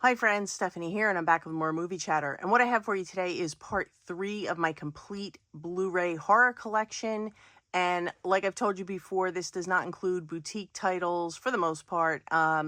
Hi friends, Stephanie here, and I'm back with more movie chatter. And what I have for you today is part 3 of my complete Blu-ray horror collection. And like I've told you before, this does not include boutique titles for the most part.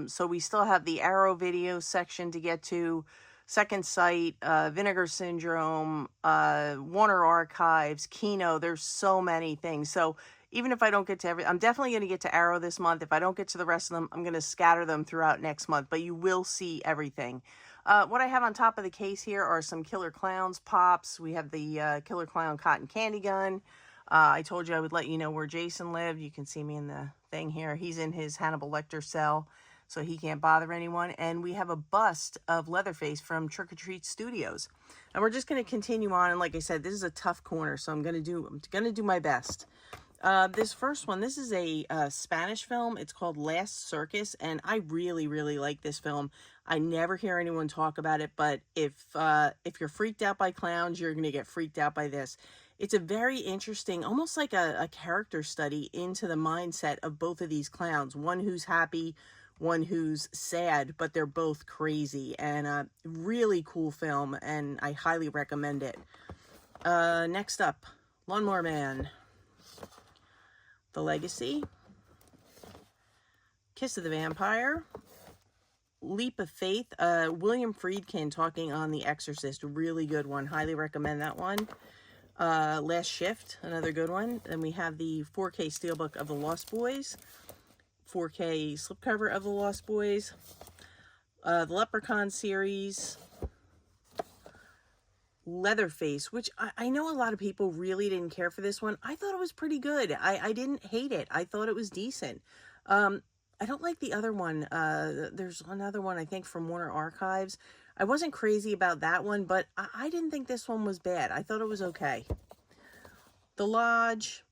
So we still have the Arrow video section to get to, Second Sight, Vinegar Syndrome, Warner Archives, Kino. There's so many things. So even if I don't get to I'm definitely going to get to Arrow this month. If I don't get to the rest of them, I'm going to scatter them throughout next month. But you will see everything. What I have on top of the case here are some Killer Clowns pops. We have the Killer Clown cotton candy gun. I told you I would let you know where Jason lived. You can see me in the thing here. He's in his Hannibal Lecter cell, so he can't bother anyone. And we have a bust of Leatherface from Trick or Treat Studios. And we're just going to continue on. And like I said, this is a tough corner, so I'm going to do my best. This first one, this is a Spanish film. It's called Last Circus, and I really, really like this film. I never hear anyone talk about it, but if you're freaked out by clowns, you're going to get freaked out by this. It's a very interesting, almost like a character study into the mindset of both of these clowns. One who's happy, one who's sad, but they're both crazy. And a really cool film, and I highly recommend it. Next up, Lawnmower Man. The Legacy, Kiss of the Vampire, Leap of Faith, William Friedkin talking on The Exorcist, really good one, highly recommend that one. Last Shift, another good one. Then we have the 4K Steelbook of The Lost Boys, 4K slipcover of The Lost Boys, the Leprechaun series, Leatherface, which I know a lot of people really didn't care for this one. I thought it was pretty good. I didn't hate it. I thought it was decent. I don't like the other one. There's another one, I think, from Warner Archives. I wasn't crazy about that one, but I didn't think this one was bad. I thought it was okay. The Lodge,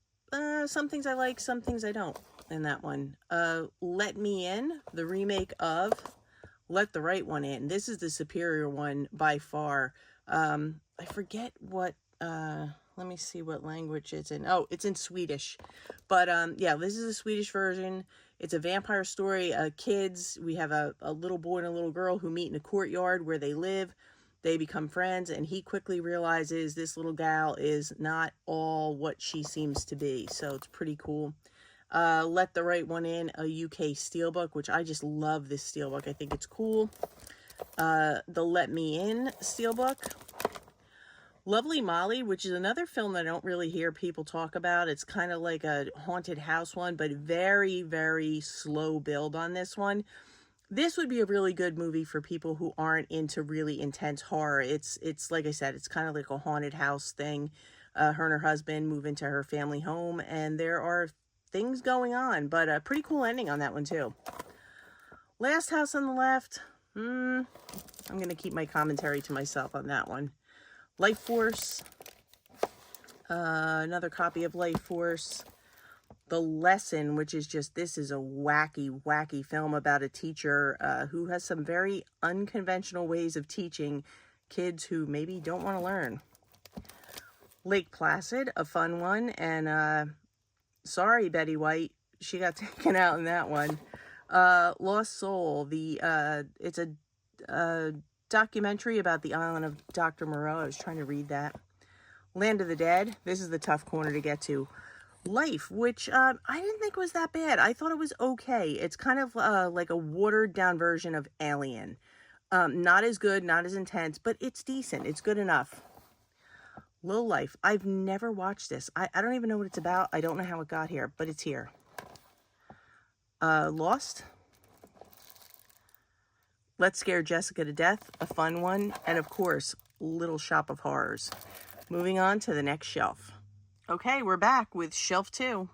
some things I like, some things I don't in that one. Let Me In, the remake of Let the Right One In. This is the superior one by far. I forget what, let me see what language it's in. Oh, it's in Swedish. But, yeah, this is a Swedish version. It's a vampire story. Kids, we have a little boy and a little girl who meet in a courtyard where they live. They become friends, and he quickly realizes this little gal is not all what she seems to be. So it's pretty cool. Let the Right One In, a UK steelbook, which I just love this steelbook. I think it's cool. The Let Me In steelbook. Lovely Molly, which is another film that I don't really hear people talk about. It's kind of like a haunted house one, but very, very slow build on this one. This would be a really good movie for people who aren't into really intense horror. It's like I said, it's kind of like a haunted house thing. Her and her husband move into her family home, and there are things going on, but a pretty cool ending on that one too. Last House on the Left. I'm going to keep my commentary to myself on that one. Life Force. Another copy of Life Force. The Lesson, which is just, this is a wacky, wacky film about a teacher who has some very unconventional ways of teaching kids who maybe don't want to learn. Lake Placid, a fun one. And sorry, Betty White, she got taken out in that one. Lost Soul, it's a documentary about the island of Dr. Moreau. I was trying to read that. Land of the Dead, this is the tough corner to get to. Life, which I didn't think was that bad. I thought it was okay. It's kind of like a watered down version of Alien. Not as good, not as intense, but it's decent. It's good enough. Low Life, I've never watched this. I don't even know what it's about. I don't know how it got here, but it's here. Lost. Let's Scare Jessica to Death, a fun one. And of course, Little Shop of Horrors. Moving on to the next shelf. Okay, we're back with shelf 2.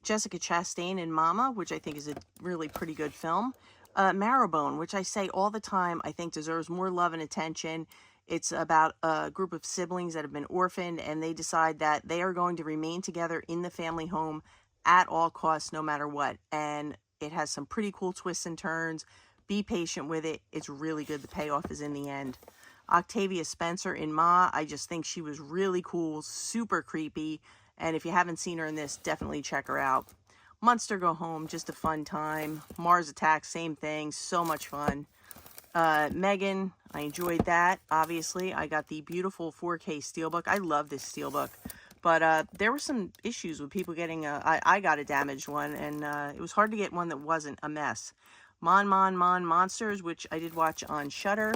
Jessica Chastain and Mama, which I think is a really pretty good film. Marrowbone, which I say all the time, I think deserves more love and attention. It's about a group of siblings that have been orphaned, and they decide that they are going to remain together in the family home at all costs, no matter what. And it has some pretty cool twists and turns. Be patient with it. It's really good. The payoff is in the end. Octavia Spencer in Ma, I just think she was really cool, super creepy. And if you haven't seen her in this, definitely check her out. Monster Go Home, just a fun time. Mars Attacks, same thing, so much fun. Megan, I enjoyed that. Obviously, I got the beautiful 4K Steelbook. I love this Steelbook. But there were some issues with people getting I got a damaged one, and it was hard to get one that wasn't a mess. Monsters, which I did watch on Shudder.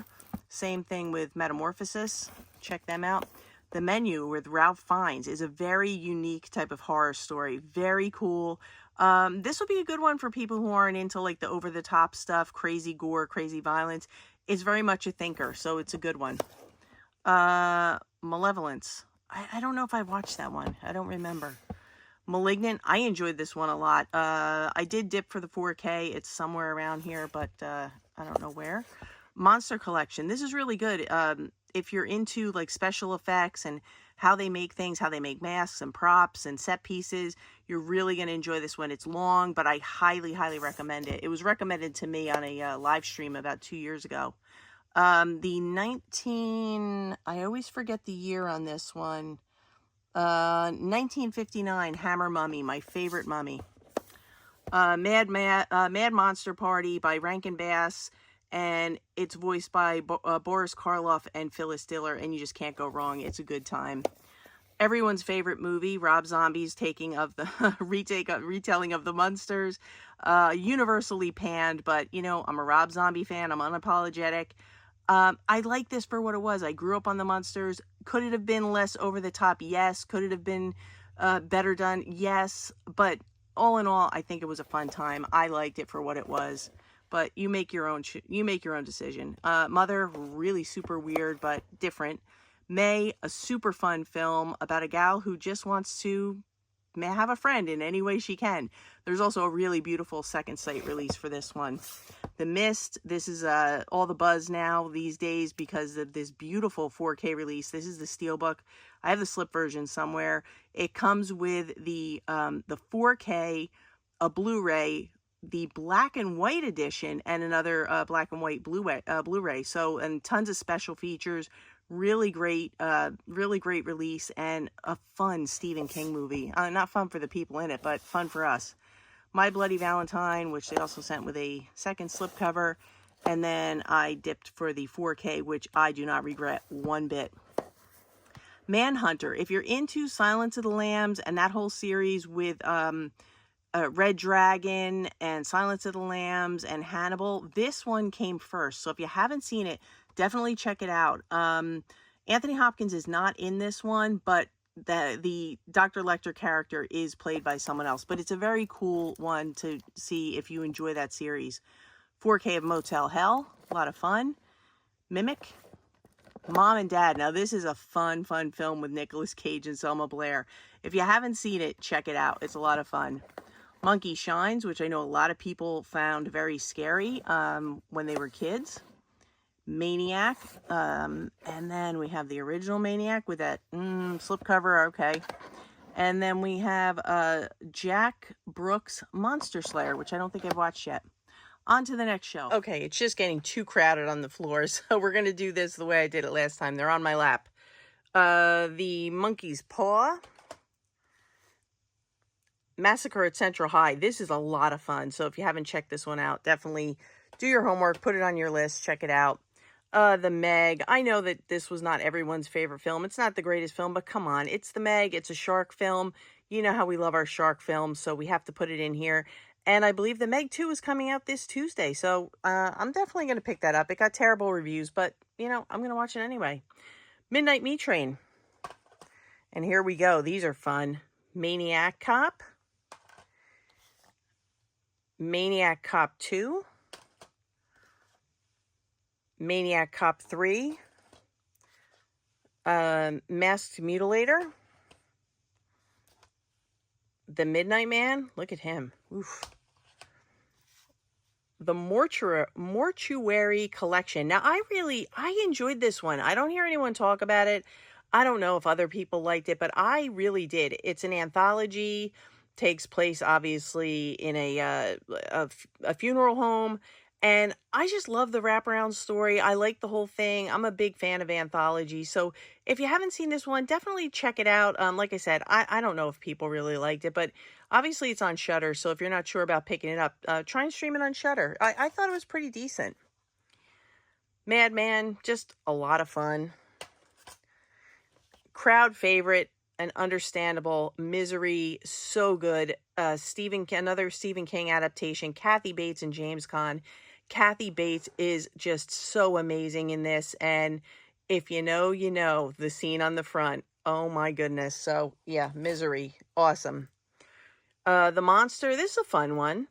Same thing with Metamorphosis. Check them out. The Menu with Ralph Fiennes is a very unique type of horror story. Very cool. This will be a good one for people who aren't into like the over-the-top stuff, crazy gore, crazy violence. It's very much a thinker, so it's a good one. Malevolence. I don't know if I watched that one. I don't remember. Malignant. I enjoyed this one a lot. I did dip for the 4K. It's somewhere around here, but I don't know where. Monster Collection. This is really good. If you're into like special effects and how they make things, how they make masks and props and set pieces, you're really going to enjoy this one. It's long, but I highly, highly recommend it. It was recommended to me on a live stream about 2 years ago. I always forget the year on this one. 1959 Hammer Mummy, my favorite mummy. Mad Monster Party by Rankin Bass, and it's voiced by Boris Karloff and Phyllis Diller, and you just can't go wrong. It's a good time. Everyone's favorite movie, Rob Zombie's taking of the retelling of the Munsters, universally panned, but you know, I'm a Rob Zombie fan. I'm unapologetic. I like this for what it was. I grew up on the Munsters. Could it have been less over the top? Yes. Could it have been better done? Yes. But all in all, I think it was a fun time. I liked it for what it was. But you make your own decision. Mother, really super weird but different. May, a super fun film about a gal who just wants to have a friend in any way she can. There's also a really beautiful second sight release for this one. The Mist, this is all the buzz now these days because of this beautiful 4K release. This is the Steelbook. I have the slip version somewhere. It comes with the 4K, a Blu-ray, the black and white edition, and another black and white Blu-ray. So, and tons of special features. Really great release, and a fun Stephen King movie. Not fun for the people in it, but fun for us. My Bloody Valentine, which they also sent with a second slipcover. And then I dipped for the 4K, which I do not regret one bit. Manhunter. If you're into Silence of the Lambs and that whole series with Red Dragon and Silence of the Lambs and Hannibal, this one came first. So if you haven't seen it, definitely check it out. Anthony Hopkins is not in this one, but the Dr. Lecter character is played by someone else. But it's a very cool one to see if you enjoy that series. 4K of Motel Hell, a lot of fun. Mimic. Mom and Dad. Now this is a fun film with Nicolas Cage and Selma Blair. If you haven't seen it, check it out. It's a lot of fun. Monkey Shines, which I know a lot of people found very scary when they were kids. Maniac, and then we have the original Maniac with that slipcover, okay. And then we have Jack Brooks' Monster Slayer, which I don't think I've watched yet. On to the next show. Okay, it's just getting too crowded on the floor, so we're going to do this the way I did it last time. They're on my lap. The Monkey's Paw. Massacre at Central High. This is a lot of fun, so if you haven't checked this one out, definitely do your homework, put it on your list, check it out. The Meg. I know that this was not everyone's favorite film. It's not the greatest film, but come on. It's The Meg. It's a shark film. You know how we love our shark films, so we have to put it in here. And I believe The Meg 2 is coming out this Tuesday, so I'm definitely going to pick that up. It got terrible reviews, but, you know, I'm going to watch it anyway. Midnight Meat Train. And here we go. These are fun. Maniac Cop. Maniac Cop 2. Maniac Cop 3, Masked Mutilator, The Midnight Man, look at him, oof. The Mortuary Collection. Now, I enjoyed this one. I don't hear anyone talk about it. I don't know if other people liked it, but I really did. It's an anthology, takes place, obviously, in a funeral home. And I just love the wraparound story. I like the whole thing. I'm a big fan of anthology. So if you haven't seen this one, definitely check it out. Like I said, I don't know if people really liked it, but obviously it's on Shudder. So if you're not sure about picking it up, try and stream it on Shudder. I thought it was pretty decent. Madman, just a lot of fun. Crowd favorite and understandable. Misery, so good. Another Stephen King adaptation. Kathy Bates and James Caan. Kathy Bates is just so amazing in this, and if you know, you know. The scene on the front, oh my goodness. So yeah, Misery, awesome. The Monster, this is a fun one.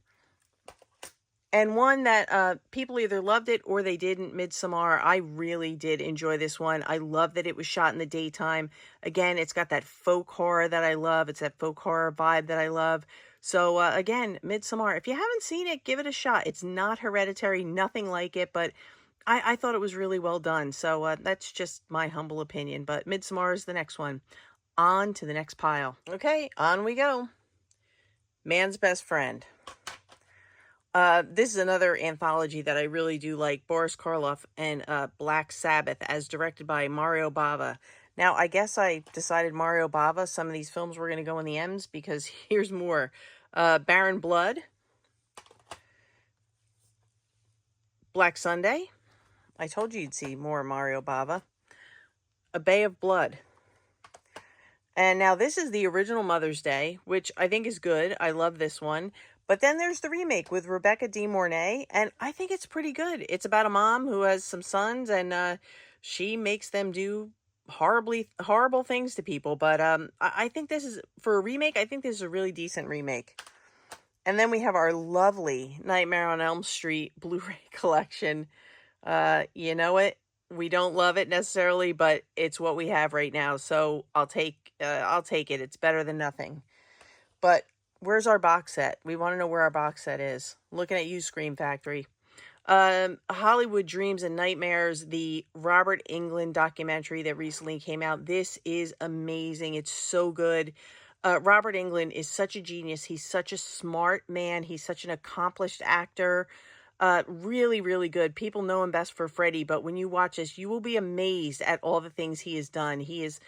And one that people either loved it or they didn't, Midsommar. I really did enjoy this one. I love that it was shot in the daytime. Again, it's got that folk horror that I love. It's that folk horror vibe that I love. So again, Midsommar, if you haven't seen it, give it a shot. It's not Hereditary, nothing like it, but I thought it was really well done. So that's just my humble opinion. But Midsommar is the next one. On to the next pile. Okay, on we go. Man's Best Friend. This is another anthology that I really do like. Boris Karloff and Black Sabbath, as directed by Mario Bava. Now, I guess I decided Mario Bava, some of these films were going to go in the M's, because here's more. Baron Blood. Black Sunday. I told you you'd see more Mario Bava. A Bay of Blood. And now this is the original Mother's Day, which I think is good. I love this one. But then there's the remake with Rebecca De Mornay, and I think it's pretty good. It's about a mom who has some sons, and she makes them do horrible things to people. But I think this is, for a remake, I think this is a really decent remake. And then we have our lovely Nightmare on Elm Street Blu-ray collection. You know it. We don't love it necessarily, but it's what we have right now. So I'll take it. It's better than nothing. But where's our box set? We want to know where our box set is. Looking at you, Scream Factory. Hollywood Dreams and Nightmares, the Robert Englund documentary that recently came out. This is amazing. It's so good. Robert Englund is such a genius. He's such a smart man. He's such an accomplished actor. Really, really good. People know him best for Freddy, but when you watch this, you will be amazed at all the things he has done. He is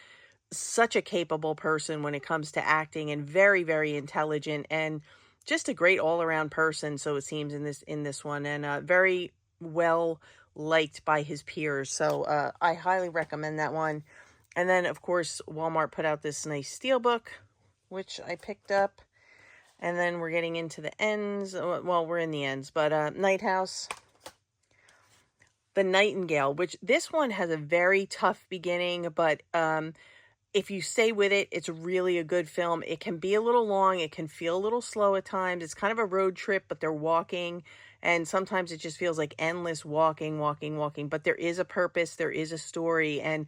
such a capable person when it comes to acting, and very, very intelligent, and just a great all-around person, so it seems, in this one, and very well liked by his peers. So I highly recommend that one. And then, of course, Walmart put out this nice steelbook, which I picked up. And then we're getting into the ends. Well, we're in the ends. But Night House. The Nightingale, which this one has a very tough beginning. But if you stay with it, it's really a good film. It can be a little long. It can feel a little slow at times. It's kind of a road trip, but they're walking. And sometimes it just feels like endless walking. But there is a purpose. There is a story. And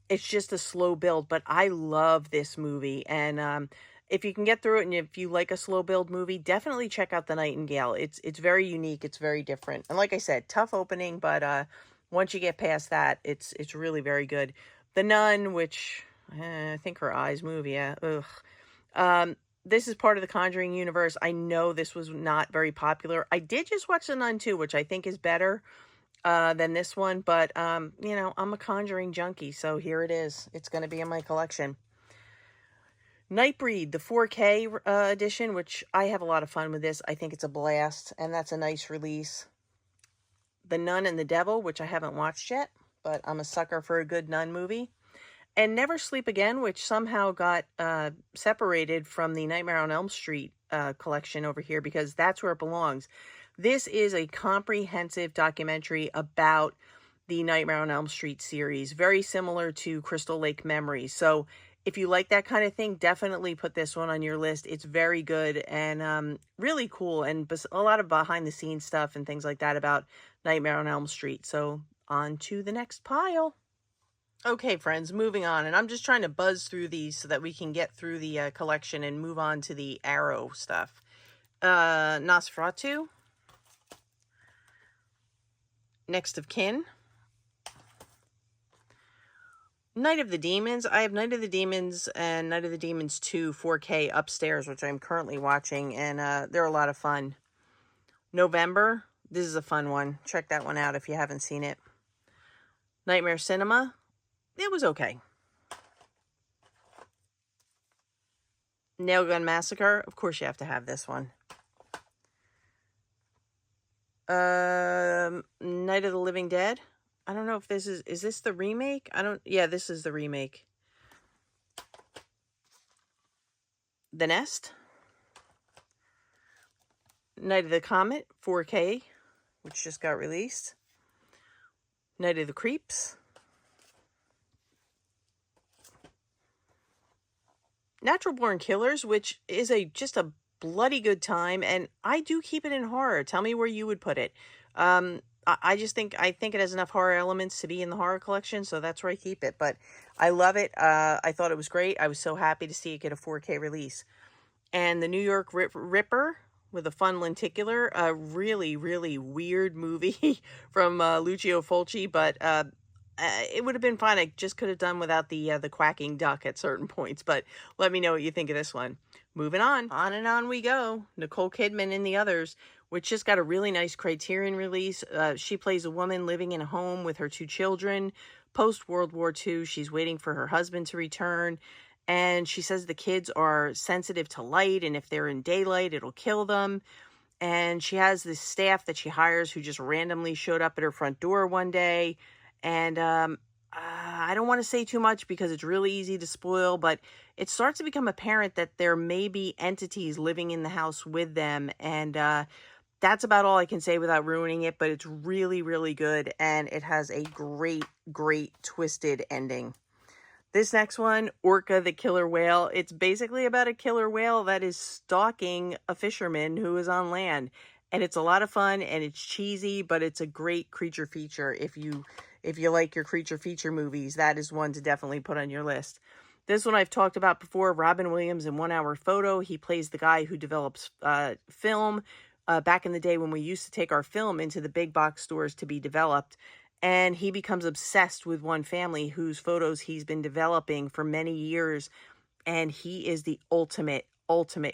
it's just a slow build. But I love this movie. And if you can get through it, and if you like a slow build movie, definitely check out The Nightingale. It's very unique. It's very different. And like I said, tough opening, but once you get past that, it's really very good. The Nun, which I think her eyes move, yeah. Ugh. This is part of the Conjuring universe. I know this was not very popular. I did just watch The Nun 2, which I think is better than this one. But, you know, I'm a Conjuring junkie, so here it is. It's going to be in my collection. Nightbreed, the 4K edition, which I have a lot of fun with this. I think it's a blast, and that's a nice release. The Nun and the Devil, which I haven't watched yet, but I'm a sucker for a good Nun movie. And Never Sleep Again, which somehow got separated from the Nightmare on Elm Street collection over here, because that's where it belongs. This is a comprehensive documentary about the Nightmare on Elm Street series, very similar to Crystal Lake Memories. So if you like that kind of thing, definitely put this one on your list. It's very good and really cool, and a lot of behind-the-scenes stuff and things like that about Nightmare on Elm Street. So on to the next pile. Okay, friends, moving on. And I'm just trying to buzz through these so that we can get through the collection and move on to the Arrow stuff. Nosferatu. Next of Kin. Night of the Demons. I have Night of the Demons and Night of the Demons 2 4K upstairs, which I'm currently watching, and they're a lot of fun. November. This is a fun one. Check that one out if you haven't seen it. Nightmare Cinema. It was okay. Nail Gun Massacre. Of course you have to have this one. Night of the Living Dead. I don't know if this is this the remake? Yeah, this is the remake. The Nest, Night of the Comet, 4K, which just got released. Night of the Creeps. Natural Born Killers, which is just a bloody good time, and I do keep it in horror. Tell me where you would put it. I just think it has enough horror elements to be in the horror collection, so that's where I keep it. But I love it. I thought it was great. I was so happy to see it get a 4K release. And the New York Ripper with a fun lenticular, a really, really weird movie from Lucio Fulci, but it would have been fine. I just could have done without the quacking duck at certain points, but let me know what you think of this one. Moving on and on we go. Nicole Kidman and the Others, which just got a really nice Criterion release. She plays a woman living in a home with her 2 children. Post-World War II, she's waiting for her husband to return, and she says the kids are sensitive to light, and if they're in daylight, it'll kill them. And she has this staff that she hires who just randomly showed up at her front door one day. And I don't want to say too much because it's really easy to spoil, but it starts to become apparent that there may be entities living in the house with them. And that's about all I can say without ruining it, but it's really, really good. And it has a great, great twisted ending. This next one, Orca the Killer Whale. It's basically about a killer whale that is stalking a fisherman who is on land. And it's a lot of fun, and it's cheesy, but it's a great creature feature. If you like your creature feature movies, that is one to definitely put on your list. This one I've talked about before, Robin Williams in 1 Hour Photo. He plays the guy who develops film. Back in the day when we used to take our film into the big box stores to be developed. And he becomes obsessed with one family whose photos he's been developing for many years. And he is the ultimate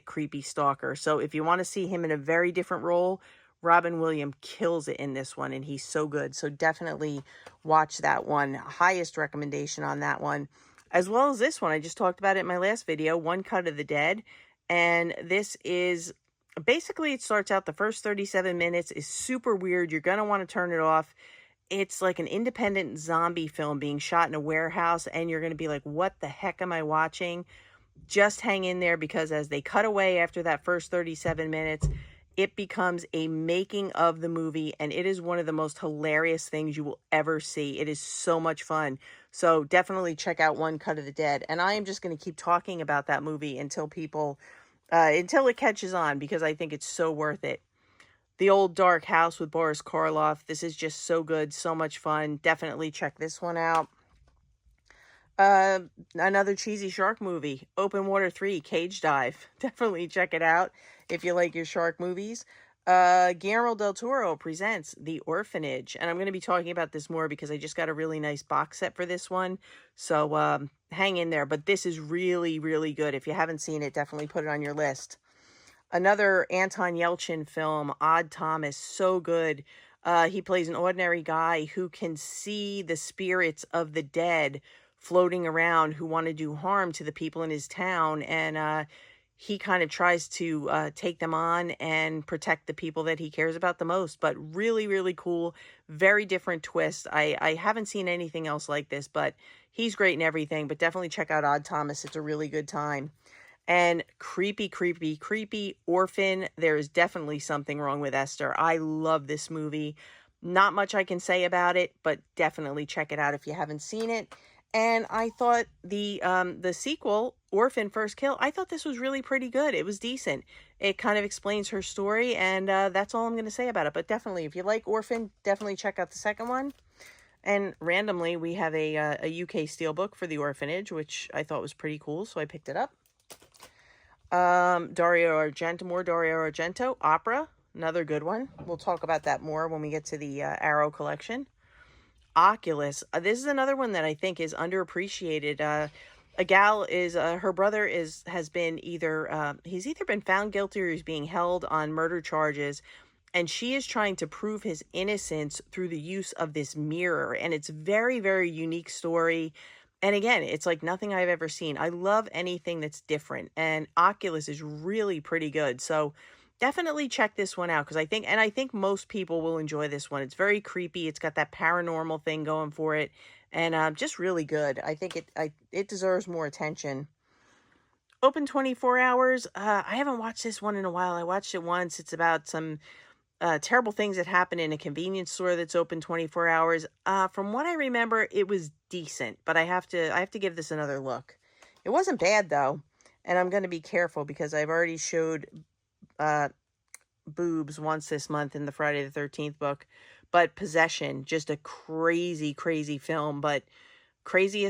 creepy stalker. So if you want to see him in a very different role, Robin Williams kills it in this one, and he's so good. So definitely watch that one. Highest recommendation on that one. As well as this one. I just talked about it in my last video, One Cut of the Dead. And this is, basically it starts out, the first 37 minutes is super weird. You're going to want to turn it off. It's like an independent zombie film being shot in a warehouse, and you're going to be like, what the heck am I watching? Just hang in there, because as they cut away after that first 37 minutes, it becomes a making of the movie, and it is one of the most hilarious things you will ever see. It is so much fun. So definitely check out One Cut of the Dead. And I am just going to keep talking about that movie until until it catches on, because I think it's so worth it. The Old Dark House with Boris Karloff. This is just so good, so much fun. Definitely check this one out. Another cheesy shark movie, Open Water 3, Cage Dive. Definitely check it out if you like your shark movies. Guillermo del Toro presents The Orphanage, and I'm going to be talking about this more because I just got a really nice box set for this one. So hang in there, but this is really, really good. If you haven't seen it, definitely put it on your list. Another Anton Yelchin film, Odd Thomas, so good. He plays an ordinary guy who can see the spirits of the dead floating around who want to do harm to the people in his town. And he kind of tries to take them on and protect the people that he cares about the most. But really, really cool. Very different twist. I haven't seen anything else like this, but he's great in everything. But definitely check out Odd Thomas. It's a really good time. And creepy, creepy, creepy Orphan. There is definitely something wrong with Esther. I love this movie. Not much I can say about it, but definitely check it out if you haven't seen it. And I thought the sequel, Orphan First Kill, I thought this was really pretty good. It was decent. It kind of explains her story, and that's all I'm going to say about it. But definitely, if you like Orphan, definitely check out the second one. And randomly, we have a UK steelbook for The Orphanage, which I thought was pretty cool, so I picked it up. Dario Argento, Opera, another good one. We'll talk about that more when we get to the Arrow collection. Oculus, this is another one that I think is underappreciated. A gal is, her brother has been he's either been found guilty or he's being held on murder charges, and she is trying to prove his innocence through the use of this mirror, and it's very, very unique story. And again, it's like nothing I've ever seen. I love anything that's different, and Oculus is really pretty good. So definitely check this one out, because I think most people will enjoy this one. It's very creepy. It's got that paranormal thing going for it, and just really good. I think it deserves more attention. Open 24 hours. I haven't watched this one in a while. I watched it once. It's about some terrible things that happen in a convenience store that's open 24 hours. From what I remember, it was decent, but I have to give this another look. It wasn't bad though, and I'm going to be careful because I've already showed boobs once this month in the Friday the 13th book. But Possession, just a crazy, crazy film, but crazy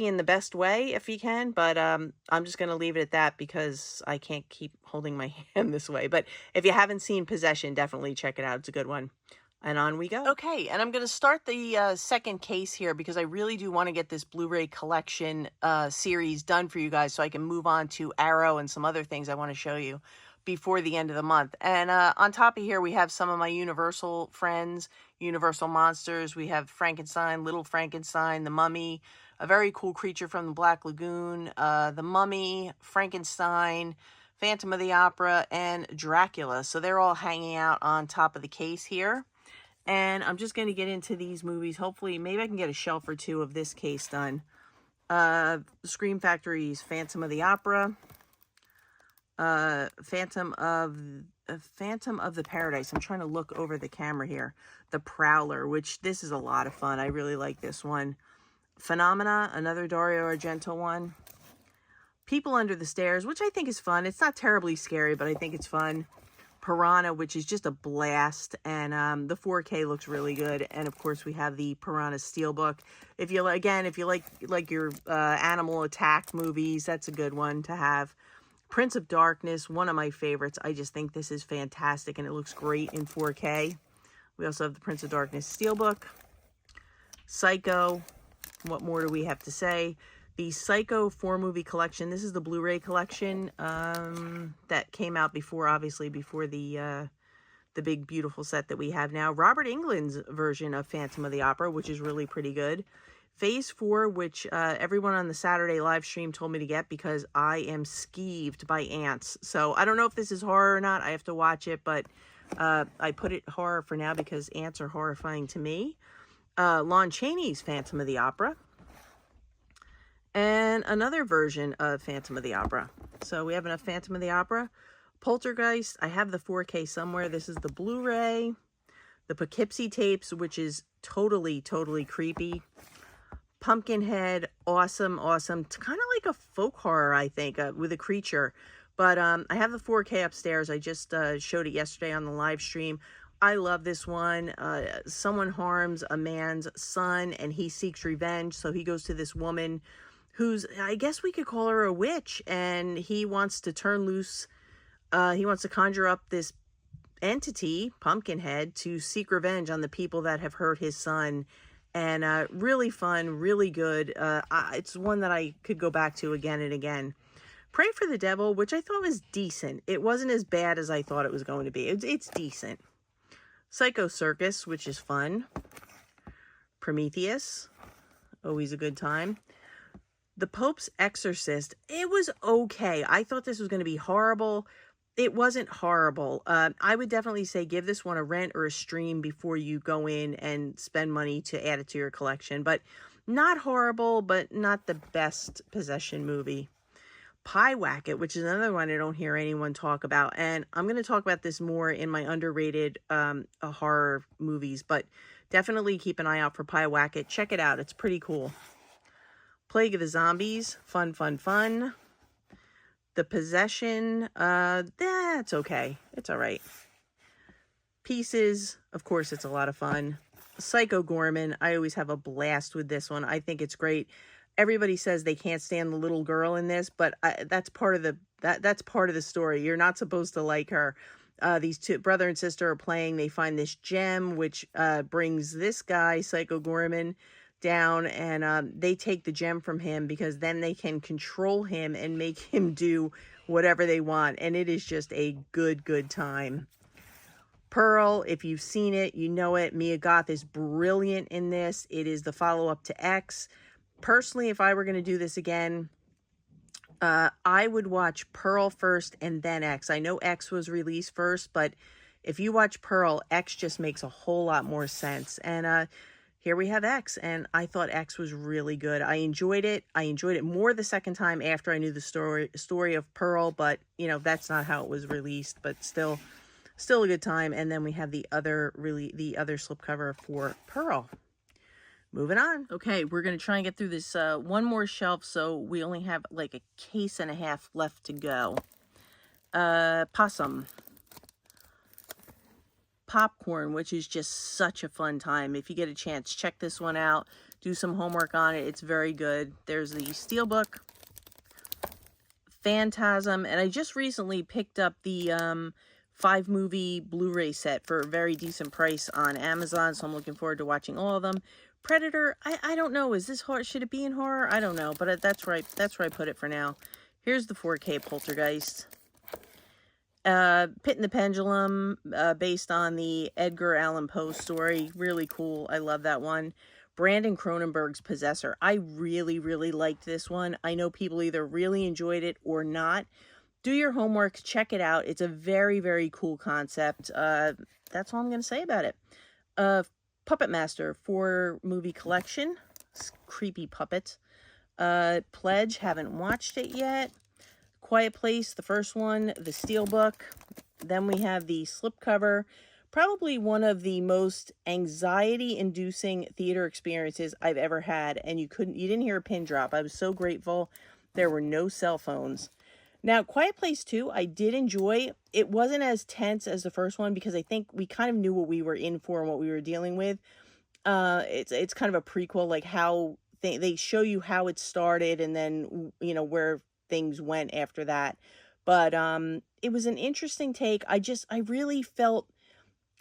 in the best way if you can. But I'm just going to leave it at that because I can't keep holding my hand this way. But if you haven't seen Possession, definitely check it out. It's a good one. And on we go. Okay, and I'm going to start the second case here because I really do want to get this Blu-ray collection series done for you guys so I can move on to Arrow and some other things I want to show you before the end of the month. And on top of here, we have some of my Universal friends, Universal monsters. We have Frankenstein, Little Frankenstein, The Mummy, A Very Cool Creature from the Black Lagoon, The Mummy, Frankenstein, Phantom of the Opera, and Dracula. So they're all hanging out on top of the case here. And I'm just going to get into these movies. Hopefully, maybe I can get a shelf or two of this case done. Scream Factory's Phantom of the Opera. Phantom of the Paradise. I'm trying to look over the camera here. The Prowler, which this is a lot of fun. I really like this one. Phenomena, another Dario Argento one. People Under the Stairs, which I think is fun. It's not terribly scary, but I think it's fun. Piranha, which is just a blast, and the 4K looks really good. And of course, we have the Piranha Steelbook. If you like your animal attack movies, that's a good one to have. Prince of Darkness, one of my favorites. I just think this is fantastic, and it looks great in 4K. We also have the Prince of Darkness Steelbook. Psycho. What more do we have to say? The Psycho 4-movie collection. This is the Blu-ray collection that came out obviously before the big beautiful set that we have now. Robert Englund's version of Phantom of the Opera, which is really pretty good. Phase 4, which everyone on the Saturday live stream told me to get because I am skeeved by ants. So I don't know if this is horror or not. I have to watch it, but I put it horror for now because ants are horrifying to me. Lon Chaney's Phantom of the Opera. And another version of Phantom of the Opera. So we have enough Phantom of the Opera. Poltergeist, I have the 4K somewhere. This is the Blu-ray. The Poughkeepsie tapes, which is totally, totally creepy. Pumpkinhead, awesome, awesome. It's kind of like a folk horror, I think, with a creature. But I have the 4K upstairs. I just showed it yesterday on the live stream. I love this one. Someone harms a man's son, and he seeks revenge. So he goes to this woman who's, I guess we could call her a witch, and he wants to turn loose. He wants to conjure up this entity, Pumpkinhead, to seek revenge on the people that have hurt his son. And really fun, really good. It's one that I could go back to again and again. Pray for the Devil, which I thought was decent. It wasn't as bad as I thought it was going to be. It's decent. Psycho Circus, which is fun. Prometheus, always a good time. The Pope's Exorcist, it was okay. I thought this was going to be horrible. It wasn't horrible. I would definitely say give this one a rent or a stream before you go in and spend money to add it to your collection. But not horrible, but not the best possession movie. Pie Wacket, which is another one I don't hear anyone talk about. And I'm going to talk about this more in my underrated horror movies. But definitely keep an eye out for Pie Wacket. Check it out. It's pretty cool. Plague of the Zombies. Fun, fun, fun. The Possession, it's okay. It's all right. Pieces, of course, it's a lot of fun. Psycho Gorman, I always have a blast with this one. I think it's great. Everybody says they can't stand the little girl in this, but that's part of the story. You're not supposed to like her. These two brother and sister are playing. They find this gem, which brings this guy, Psycho Gorman, down, and they take the gem from him because then they can control him and make him do whatever they want, and it is just a good time. Pearl, if you've seen it, you know it. Mia Goth is brilliant in this. It is the follow-up to X. Personally, if I were going to do this again, I would watch Pearl first and then X. I know X was released first, but if you watch Pearl, X just makes a whole lot more sense. And here we have X, and I thought X was really good. I enjoyed it. I enjoyed it more the second time after I knew the story of Pearl, but you know, that's not how it was released, but still a good time. And then we have the other slipcover for Pearl. Moving on. Okay, we're going to try and get through this one more shelf, so we only have like a case and a half left to go. Possum. Popcorn, which is just such a fun time. If you get a chance, check this one out. Do some homework on it. It's very good. There's the Steelbook. Phantasm. And I just recently picked up the 5-movie Blu-ray set for a very decent price on Amazon, so I'm looking forward to watching all of them. Predator, I don't know. Is this horror? Should it be in horror? I don't know, but that's right. That's where I put it for now. Here's the 4K Poltergeist. Pit and the Pendulum, based on the Edgar Allan Poe story. Really cool. I love that one. Brandon Cronenberg's Possessor. I really, really liked this one. I know people either really enjoyed it or not. Do your homework. Check it out. It's a very, very cool concept. That's all I'm going to say about it. Puppet Master 4-movie collection. Creepy puppet. Pledge. Haven't watched it yet. Quiet Place, the first one, the Steelbook. Then we have the slipcover. Probably one of the most anxiety-inducing theater experiences I've ever had, and you didn't hear a pin drop. I was so grateful there were no cell phones. Now, Quiet Place 2, I did enjoy. It wasn't as tense as the first one because I think we kind of knew what we were in for and what we were dealing with. It's kind of a prequel, like how they show you how it started and then, you know, where things went after that. But it was an interesting take. I really felt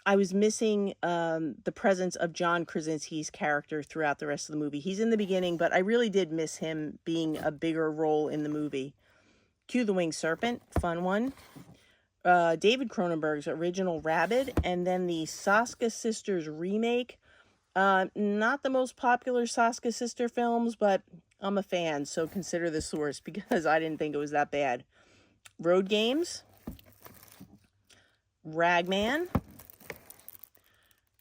I was missing the presence of John Krasinski's character throughout the rest of the movie. He's in the beginning, but I really did miss him being a bigger role in the movie. Cue the Winged Serpent, fun one. David Cronenberg's original Rabid, and then the Saska Sisters remake. Not the most popular Saska Sister films, but I'm a fan, so consider the source because I didn't think it was that bad. Road Games. Ragman.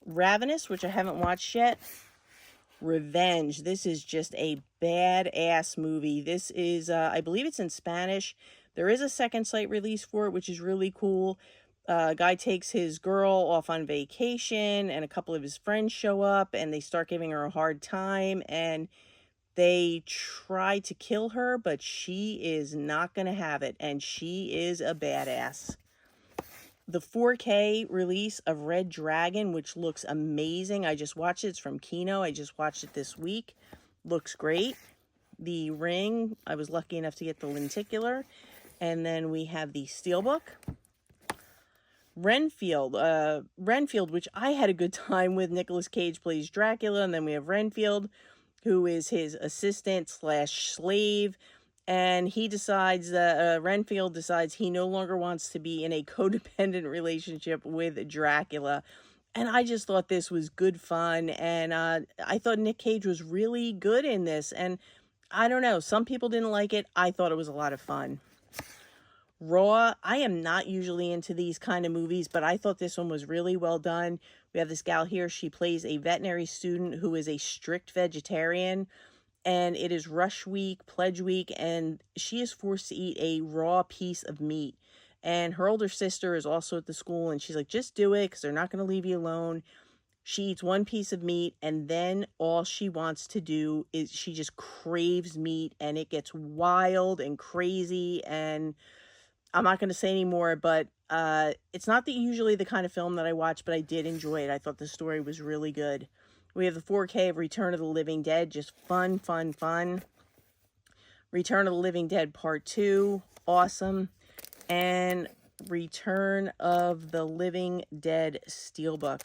Ravenous, which I haven't watched yet. Revenge. This is just a badass movie. This is, I believe it's in Spanish. There is a second site release for it, which is really cool. Guy takes his girl off on vacation, and a couple of his friends show up, and they start giving her a hard time, and they try to kill her, but she is not going to have it, and she is a badass. The 4K release of Red Dragon, which looks amazing. I just watched it. It's from Kino. I just watched it this week. Looks great. The Ring, I was lucky enough to get the lenticular. And then we have the Steelbook. Renfield, which I had a good time with. Nicolas Cage plays Dracula. And then we have Renfield, who is his assistant / slave. And he decides that Renfield decides he no longer wants to be in a codependent relationship with Dracula. And I just thought this was good fun. And I thought Nick Cage was really good in this. And I don't know, some people didn't like it. I thought it was a lot of fun. Raw, I am not usually into these kind of movies, but I thought this one was really well done. We have this gal here. She plays a veterinary student who is a strict vegetarian. And it is rush week, pledge week, and she is forced to eat a raw piece of meat. And her older sister is also at the school, and she's like, just do it because they're not going to leave you alone. She eats one piece of meat, and then all she wants to do is she just craves meat, and it gets wild and crazy. And I'm not going to say any more, but it's not usually the kind of film that I watch, but I did enjoy it. I thought the story was really good. We have the 4K of Return of the Living Dead. Just fun, fun, fun. Return of the Living Dead Part 2. Awesome. And Return of the Living Dead Steelbook.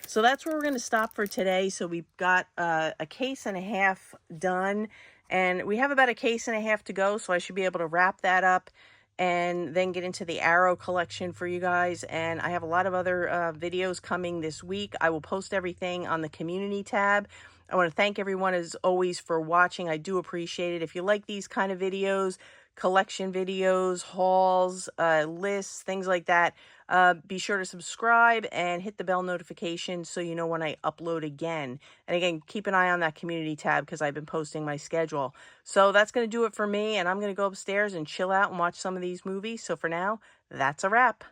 So that's where we're going to stop for today. So we've got a case and a half done. And we have about a case and a half to go. So I should be able to wrap that up and then get into the Arrow collection for you guys. And I have a lot of other videos coming this week. I will post everything on the community tab. I want to thank everyone as always for watching. I do appreciate it. If you like these kind of videos, collection videos, hauls, lists, things like that. Be sure to subscribe and hit the bell notification so you know when I upload again. And again, keep an eye on that community tab because I've been posting my schedule. So that's going to do it for me, and I'm going to go upstairs and chill out and watch some of these movies. So for now, that's a wrap.